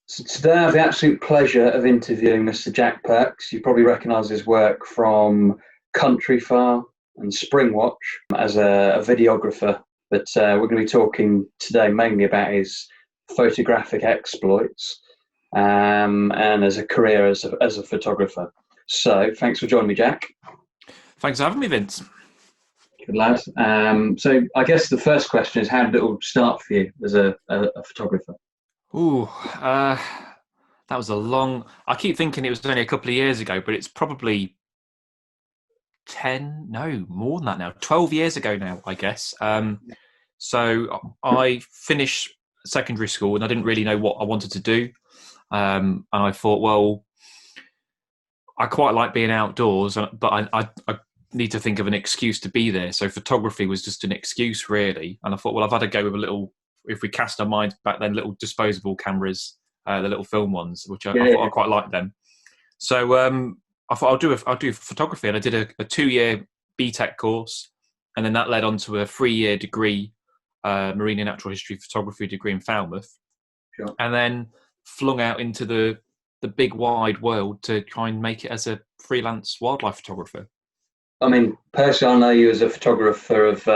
So today I have the absolute pleasure of interviewing Mr. Jack Perch. You probably recognise his work from Country Far and Springwatch as a videographer, but we're going to be talking today mainly about his photographic exploits and as a career as a photographer. So thanks for joining me, Jack. Thanks for having me, Vince. Good lad. So I guess the first question is, how did it all start for you as a photographer? That was a long... I keep thinking it was only a couple of years ago, but it's probably more than that now. 12 years ago now, I guess. So I finished secondary school and I didn't really know what I wanted to do. And I thought, well, I quite like being outdoors, but I need to think of an excuse to be there. So photography was just an excuse, really. And I thought, well, I've had to go with a little... If we cast our minds back then, little disposable cameras, the little film ones, which I thought I quite liked them. So I thought I'll do photography, and I did a 2-year BTEC course, and then that led on to a 3-year degree, marine and natural history photography degree in Falmouth, Sure. And then flung out into the big wide world to try and make it as a freelance wildlife photographer. I mean, personally, I know you as a photographer of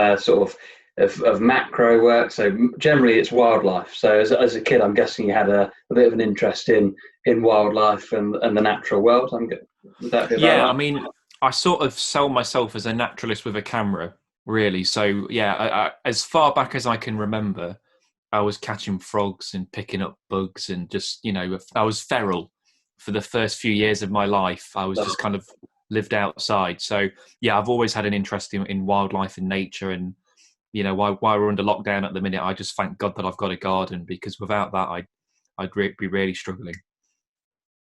macro work, so generally it's wildlife. So as a kid, I'm guessing you had a bit of an interest in wildlife and the natural world. Would that be Yeah, right? I mean, I sort of sell myself as a naturalist with a camera, really. So yeah, I, as far back as I can remember, I was catching frogs and picking up bugs and just, I was feral for the first few years of my life. I was just kind of lived outside. So yeah, I've always had an interest in wildlife and nature. And while we're under lockdown at the minute, I just thank God that I've got a garden, because without that, I'd be really struggling.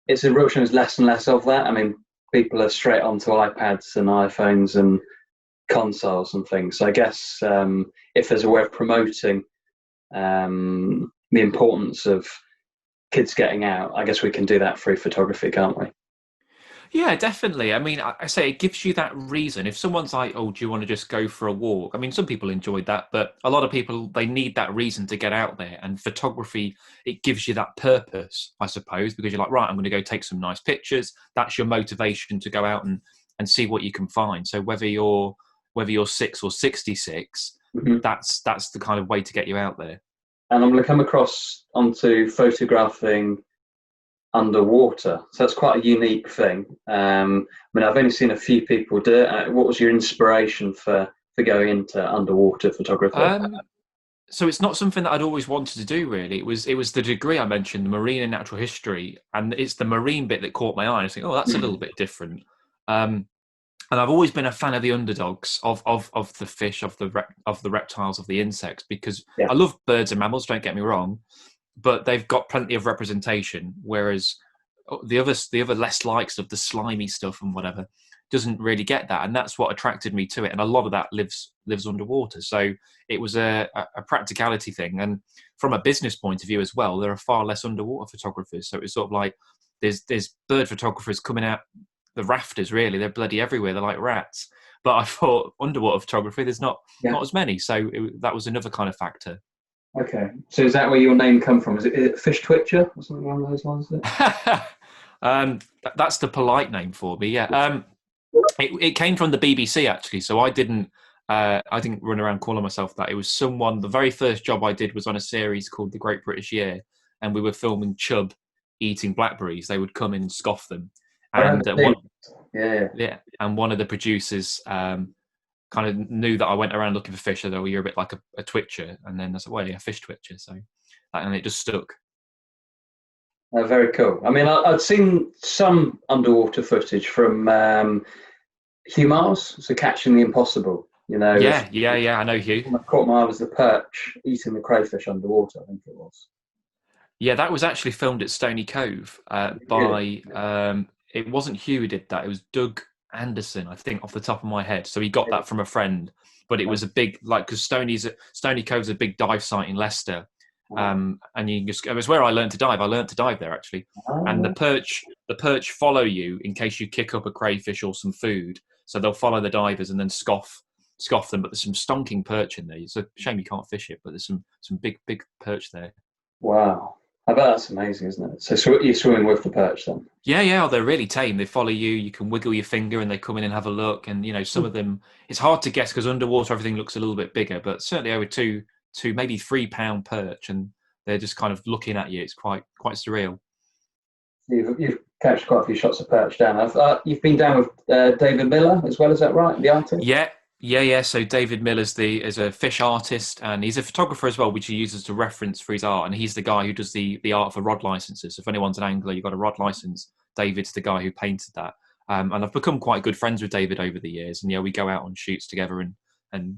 It's a eruption. There's less and less of that. I mean, people are straight onto iPads and iPhones and consoles and things. So I guess if there's a way of promoting the importance of kids getting out, I guess we can do that through photography, can't we? Yeah, definitely. I mean, I say it gives you that reason. If someone's like, oh, do you want to just go for a walk? I mean, some people enjoyed that, but a lot of people, they need that reason to get out there. And photography, it gives you that purpose, I suppose, because you're like, right, I'm going to go take some nice pictures. That's your motivation to go out and see what you can find. So whether you're 6 or 66, Mm-hmm. that's the kind of way to get you out there. And I'm going to come across onto photographing underwater. So that's quite a unique thing. I mean, I've only seen a few people do it. What was your inspiration for going into underwater photography? So it's not something that I'd always wanted to do, really. It was the degree I mentioned, the marine and natural history, and it's the marine bit that caught my eye. I think, oh, that's a little bit different. And I've always been a fan of the underdogs, of the fish, of the reptiles, of the insects, because I love birds and mammals. Don't get me wrong, but they've got plenty of representation, whereas the other less likes of the slimy stuff and whatever doesn't really get that, and that's what attracted me to it. And a lot of that lives underwater, so it was a practicality thing. And from a business point of view as well, there are far less underwater photographers, so it's sort of like there's bird photographers coming out the rafters, really. They're bloody everywhere, they're like rats. But I thought underwater photography, there's not as many, so that was another kind of factor. Okay, so is that where your name come from? Is it Fish Twitcher or something along those lines? That's the polite name for me. Yeah, it came from the BBC, actually. So I didn't run around calling myself that. It was someone. The very first job I did was on a series called The Great British Year, and we were filming chub eating blackberries. They would come in and scoff them, and and one of the producers kind of knew that I went around looking for fish. So, oh, you're a bit like a twitcher. And then I said, well, yeah, a fish twitcher. So, and it just stuck. Very cool. I mean, I'd seen some underwater footage from Hugh Mars, so Catching the Impossible. Yeah, I know Hugh. What caught my eye was the perch eating the crayfish underwater, I think it was. Yeah, that was actually filmed at Stony Cove it wasn't Hugh who did that. It was Doug Anderson, I think, off the top of my head. So he got that from a friend, but it was a big, because Stony Cove's a big dive site in Leicester. And it was where I learned to dive. I learned to dive there, actually. And the perch follow you in case you kick up a crayfish or some food. So they'll follow the divers and then scoff scoff them, but there's some stonking perch in there. It's a shame you can't fish it, but there's some big perch there. Wow. I bet that's amazing, isn't it? So you're swimming with the perch then? Yeah, they're really tame. They follow you. You can wiggle your finger and they come in and have a look. And, some of them, it's hard to guess because underwater everything looks a little bit bigger, but certainly over two, maybe 3 pound perch, and they're just kind of looking at you. It's quite surreal. You've catched quite a few shots of perch down. You've been down with David Miller as well, is that right? The artist? Yeah. So David Miller's is a fish artist, and he's a photographer as well, which he uses to reference for his art. And he's the guy who does the art for rod licenses. So if anyone's an angler, you've got a rod license, David's the guy who painted that. And I've become quite good friends with David over the years. And we go out on shoots together and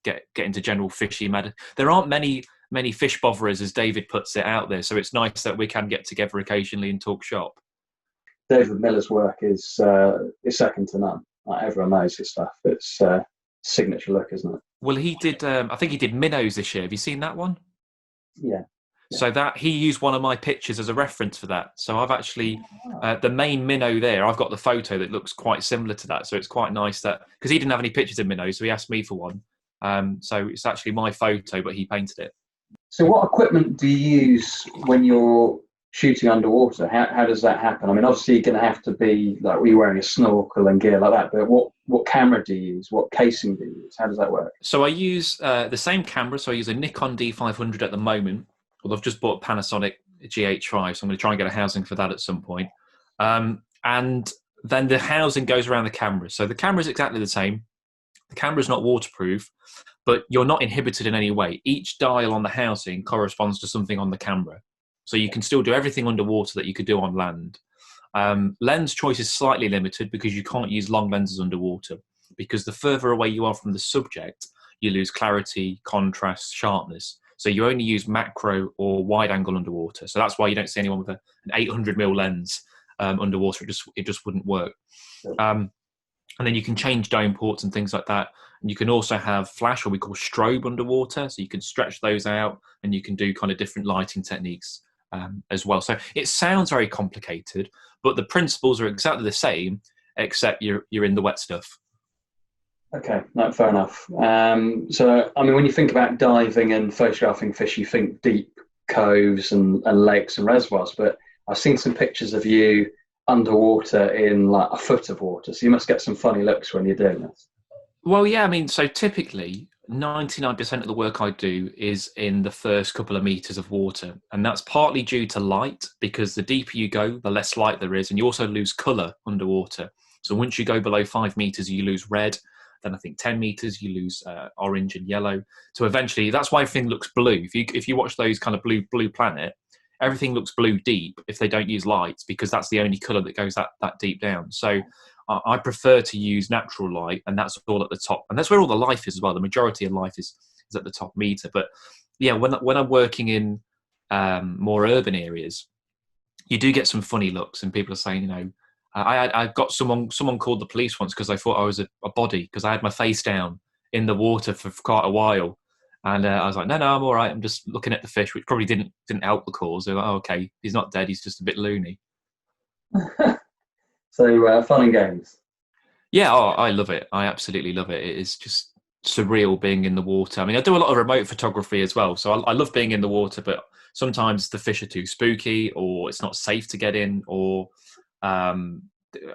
get into general fishy matter. There aren't many fish botherers, as David puts it, out there. So it's nice that we can get together occasionally and talk shop. David Miller's work is second to none. Like, everyone knows his stuff. It's signature look, isn't it? Well, he did. I think he did Minos this year. Have you seen that one? Yeah. So that he used one of my pictures as a reference for that. So I've actually the main minnow there. I've got the photo that looks quite similar to that. So it's quite nice that because he didn't have any pictures of minnows, so he asked me for one. So it's actually my photo, but he painted it. So what equipment do you use when you're shooting underwater? How does that happen? I mean, obviously you're going to have to be like, you're wearing a snorkel and gear like that, but what camera do you use? What casing do you use? How does that work? So I use the same camera. So I use a Nikon D500 at the moment. Well, I've just bought a Panasonic GH5, so I'm going to try and get a housing for that at some point. And then the housing goes around the camera. So the camera is exactly the same. The camera is not waterproof, but you're not inhibited in any way. Each dial on the housing corresponds to something on the camera. So you can still do everything underwater that you could do on land. Lens choice is slightly limited because you can't use long lenses underwater, because the further away you are from the subject, you lose clarity, contrast, sharpness. So you only use macro or wide angle underwater. So that's why you don't see anyone with an 800mm lens underwater. It just wouldn't work. And then you can change dome ports and things like that. And you can also have flash, or we call strobe, underwater. So you can stretch those out and you can do kind of different lighting techniques as well. So it sounds very complicated, but the principles are exactly the same, except you're in the wet stuff. Okay, no, fair enough. So, I mean, when you think about diving and photographing fish, you think deep coves and lakes and reservoirs, but I've seen some pictures of you underwater in like a foot of water. So you must get some funny looks when you're doing this. Well, yeah, I mean, so typically 99% of the work I do is in the first couple of meters of water. And that's partly due to light, because the deeper you go, the less light there is. And you also lose color underwater. So once you go below 5 meters, you lose red. Then I think 10 meters, you lose orange and yellow. So eventually, that's why everything looks blue. If you watch those kind of Blue Planet, everything looks blue deep if they don't use lights, because that's the only color that goes that deep down. So I prefer to use natural light, and that's all at the top. And that's where all the life is as well. The majority of life is at the top meter. But yeah, when I'm working in more urban areas, you do get some funny looks, and people are saying, I got someone called the police once because I thought I was a body, because I had my face down in the water for quite a while. And I was like, no, I'm all right. I'm just looking at the fish, which probably didn't help the cause. They're like, oh, okay, he's not dead. He's just a bit loony. So fun and games. Yeah, I love it. I absolutely love it. It is just surreal being in the water. I mean, I do a lot of remote photography as well. So I love being in the water, but sometimes the fish are too spooky, or it's not safe to get in, or I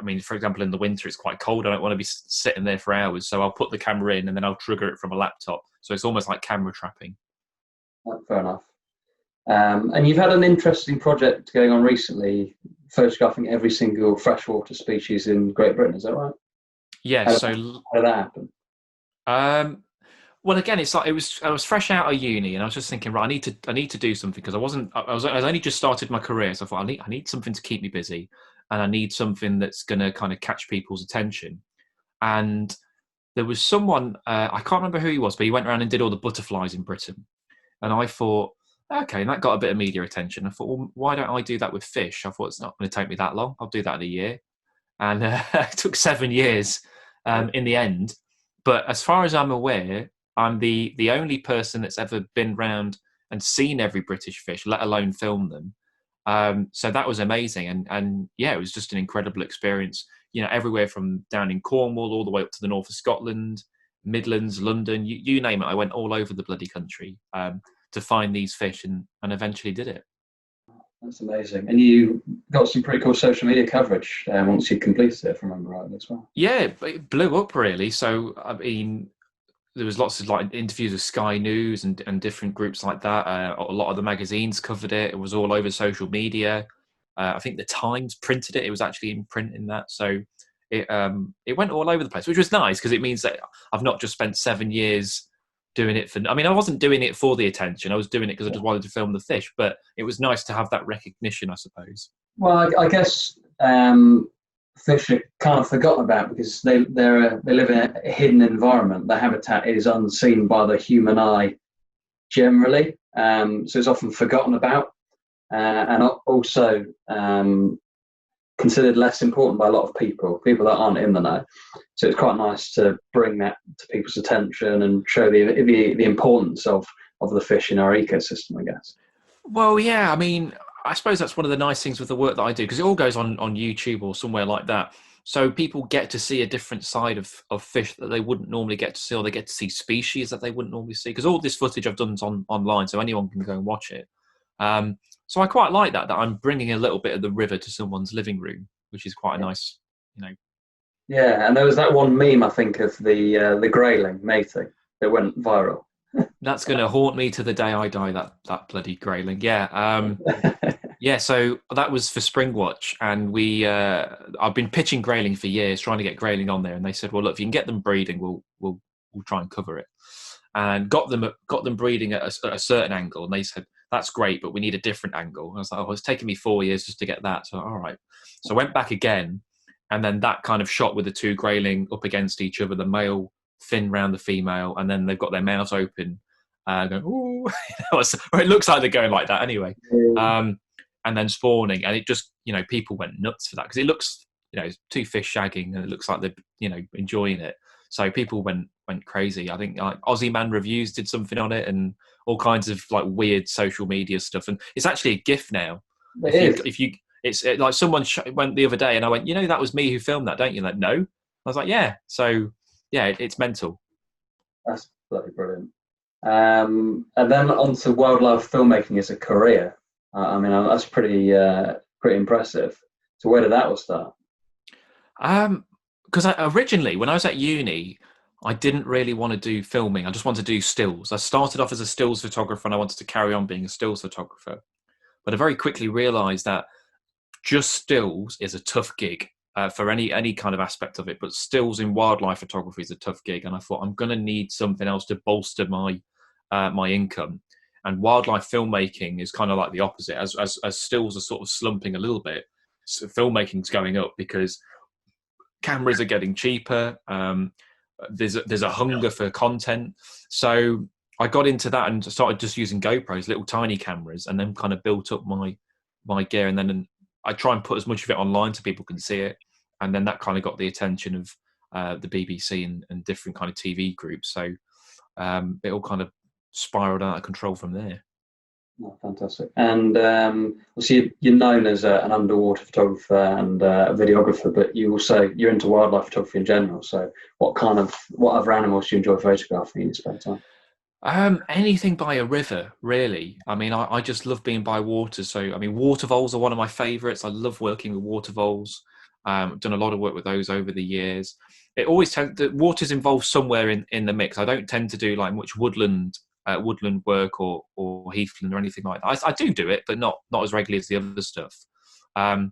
mean, for example, in the winter, it's quite cold. I don't want to be sitting there for hours. So I'll put the camera in and then I'll trigger it from a laptop. So it's almost like camera trapping. Fair enough. And you've had an interesting project going on recently, photographing every single freshwater species in Great Britain. Is that right? Yeah. How did that happen? Well, again, it's like I was fresh out of uni, and I was just thinking, right, I need to do something, because I only just started my career, so I thought I need something to keep me busy, and I need something that's going to kind of catch people's attention. And there was someone, I can't remember who he was, but he went around and did all the butterflies in Britain, and I thought, okay, and that got a bit of media attention. I thought, well, why don't I do that with fish? I thought, it's not going to take me that long. I'll do that in a year, and it took 7 years in the end. But as far as I'm aware, I'm the only person that's ever been round and seen every British fish, let alone film them. So that was amazing. And yeah, it was just an incredible experience, everywhere from down in Cornwall all the way up to the north of Scotland, Midlands, London, you name it. I went all over the bloody country to find these fish, and eventually did it. That's amazing. And you got some pretty cool social media coverage once you completed it, if I remember rightly as well. Yeah, it blew up really. So I mean, there was lots of like interviews with Sky News and different groups like that. A lot of the magazines covered it. It was all over social media. I think the Times printed it. It was actually in print in that. So it went all over the place, which was nice because it means that I've not just spent 7 years doing it for. I mean, I wasn't doing it for the attention. I was doing it because I just wanted to film the fish. But it was nice to have that recognition, I suppose. Well, I guess fish are kind of forgotten about because they live in a hidden environment. Their habitat is unseen by the human eye generally, so it's often forgotten about, and also considered less important by a lot of people that aren't in the know. So it's quite nice to bring that to people's attention and show the importance of the fish in our ecosystem, I guess. Well, yeah, I mean, I suppose that's one of the nice things with the work that I do, because it all goes on YouTube or somewhere like that. So people get to see a different side of fish that they wouldn't normally get to see, or they get to see species that they wouldn't normally see. Because all this footage I've done is online, so anyone can go and watch it. So I quite like that I'm bringing a little bit of the river to someone's living room, which is quite a nice, Yeah, and there was that one meme, I think, of the grayling mating that went viral. That's going to haunt me to the day I die, that bloody grayling. Yeah. Yeah, so that was for Springwatch, and I've been pitching grayling for years, trying to get grayling on there, and they said, well, look, if you can get them breeding, we'll try and cover it. And got them breeding at a certain angle, and they said, that's great, but we need a different angle. And I was like, oh, it's taken me 4 years just to get that. So, all right. So I went back again, and then that kind of shot with the two grayling up against each other, the male fin round the female, and then they've got their mouths open, going, ooh, or it looks like they're going like that anyway. And then spawning, and it just, people went nuts for that because it looks, two fish shagging, and it looks like they're, enjoying it. So people went crazy. I think like Aussie Man Reviews did something on it, and all kinds of like weird social media stuff. And it's actually a GIF now. It's like someone went the other day, and I went, that was me who filmed that, don't you? Like, no. I was like, yeah. So yeah, it's mental. That's bloody brilliant. And then on to wildlife filmmaking as a career. I mean, that's pretty impressive. So where did that all start? Because originally, when I was at uni, I didn't really want to do filming. I just wanted to do stills. I started off as a stills photographer, and I wanted to carry on being a stills photographer. But I very quickly realised that just stills is a tough gig for any kind of aspect of it. But stills in wildlife photography is a tough gig, and I thought I'm going to need something else to bolster my income. And wildlife filmmaking is kind of like the opposite. As stills are sort of slumping a little bit, so filmmaking's going up because cameras are getting cheaper. There's a hunger for content. So I got into that and started just using GoPros, little tiny cameras, and then kind of built up my gear. And then I try and put as much of it online so people can see it. And then that kind of got the attention of the BBC and different kind of TV groups. So it all kind of spiraled out of control from there. Oh, fantastic. And so you're known as an underwater photographer and a videographer, but you're into wildlife photography in general. So what other animals do you enjoy photographing in your spare time? Anything by a river, really. I mean, I just love being by water. So, I mean, water voles are one of my favourites. I love working with water voles. I've done a lot of work with those over the years. It always the water's involved somewhere in the mix. I don't tend to do like much woodland work or heathland or anything like that. I do it, but not as regularly as the other stuff. I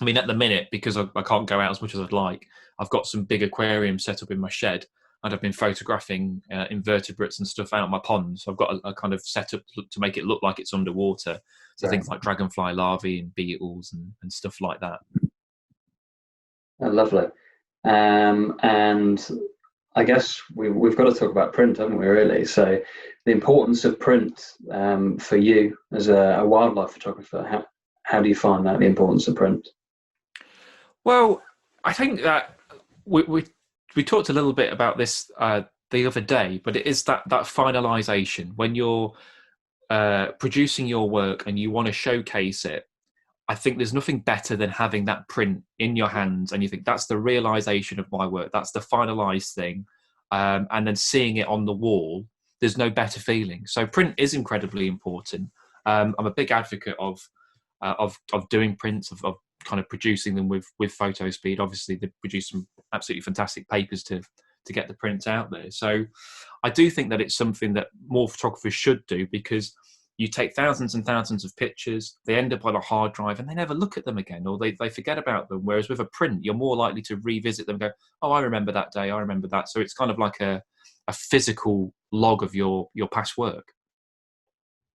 mean, at the minute, because I can't go out as much as I'd like, I've got some big aquariums set up in my shed, and I've been photographing invertebrates and stuff out of my pond. So I've got a kind of setup to make it look like it's underwater. So things like dragonfly larvae and beetles and stuff like that. Oh, lovely. And I guess we've got to talk about print, haven't we, really? So the importance of print for you as a wildlife photographer, how do you find that, the importance of print? Well, I think that we talked a little bit about this the other day, but it is that finalization when you're producing your work and you want to showcase it. I think there's nothing better than having that print in your hands, and you think that's the realization of my work. That's the finalized thing. and then seeing it on the wall, there's no better feeling. So print is incredibly important. I'm a big advocate of doing prints, of kind of producing them with Fotospeed. Obviously, they produce some absolutely fantastic papers to get the prints out there. So I do think that it's something that more photographers should do, because you take thousands and thousands of pictures, they end up on a hard drive and they never look at them again, or they forget about them. Whereas with a print, you're more likely to revisit them and go, oh, I remember that day, I remember that. So it's kind of like a physical log of your past work.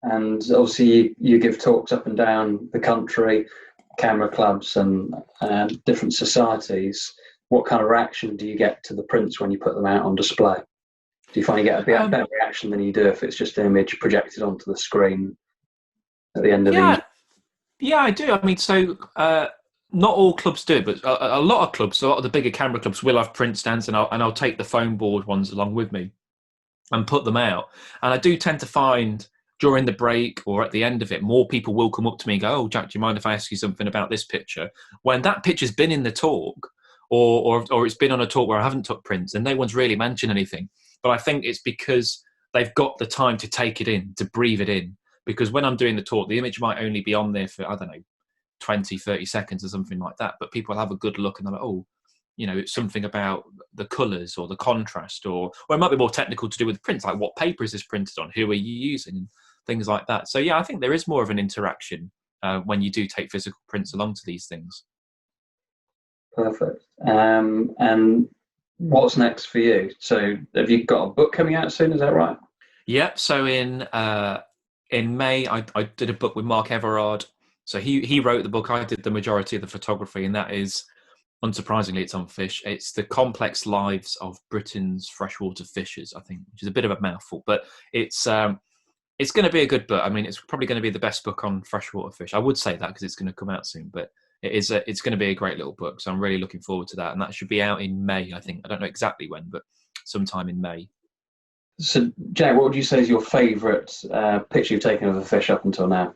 And obviously you give talks up and down the country, camera clubs and different societies. What kind of reaction do you get to the prints when you put them out on display? Do you find you get a bit better reaction than you do if it's just an image projected onto the screen at the end of the... Yeah, I do. I mean, so not all clubs do, but a lot of clubs, a lot of the bigger camera clubs will have print stands, and I'll take the foam board ones along with me and put them out. And I do tend to find during the break or at the end of it, more people will come up to me and go, oh, Jack, do you mind if I ask you something about this picture? When that picture's been in the talk, or it's been on a talk where I haven't took prints, and no one's really mentioned anything. But I think it's because they've got the time to take it in, to breathe it in. Because when I'm doing the talk, the image might only be on there for, I don't know, 20, 30 seconds or something like that. But people have a good look and they're like, oh, you know, it's something about the colours or the contrast, or it might be more technical to do with prints, like what paper is this printed on, who are you using, and things like that. So yeah, I think there is more of an interaction when you do take physical prints along to these things. Perfect. And what's next for you? So have you got a book coming out soon? Is that right? Yep. So in May, I did a book with Mark Everard. So he wrote the book. I did the majority of the photography, and that is, unsurprisingly, it's on fish. It's the complex lives of Britain's freshwater fishers, I think, which is a bit of a mouthful, but it's going to be a good book. I mean, it's probably going to be the best book on freshwater fish. I would say that because it's going to come out soon, but it's going to be a great little book. So I'm really looking forward to that, and that should be out in May, I think. I don't know exactly when, but sometime in May. So, Jack, what would you say is your favourite picture you've taken of a fish up until now?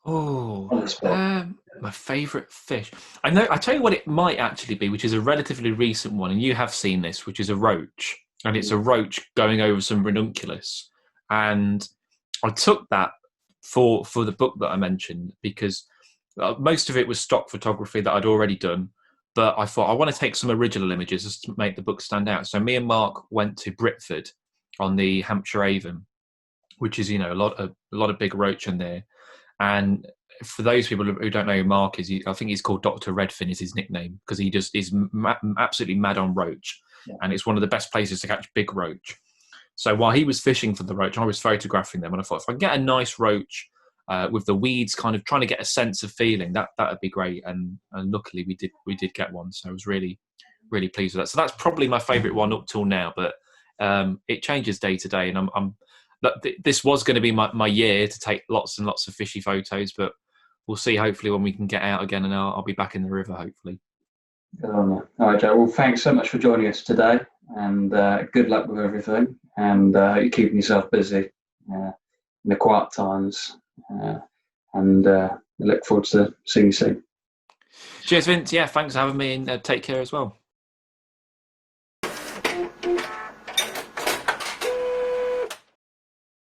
My favourite fish. I know. I tell you what, it might actually be, which is a relatively recent one, and you have seen this, which is a roach, and it's a roach going over some ranunculus. And I took that for the book that I mentioned because most of it was stock photography that I'd already done. But I thought I want to take some original images just to make the book stand out. So me and Mark went to Britford on the Hampshire Avon, which is, you know, a lot of big roach in there. And for those people who don't know who Mark is, I think he's called Dr. Redfin is his nickname, because he just is absolutely mad on roach. Yeah. And it's one of the best places to catch big roach. So while he was fishing for the roach, I was photographing them. And I thought, if I can get a nice roach with the weeds kind of trying to get a sense of feeling, that would be great. And luckily we did get one. So I was really, really pleased with that. So that's probably my favourite one up till now. But it changes day to day. And this was going to be my year to take lots and lots of fishy photos, but we'll see hopefully when we can get out again, and I'll be back in the river hopefully. All right, Joe. Well, thanks so much for joining us today, and good luck with everything. And you're keeping yourself busy in the quiet times. And I look forward to seeing you soon. Cheers, Vince. Yeah, thanks for having me, and take care as well.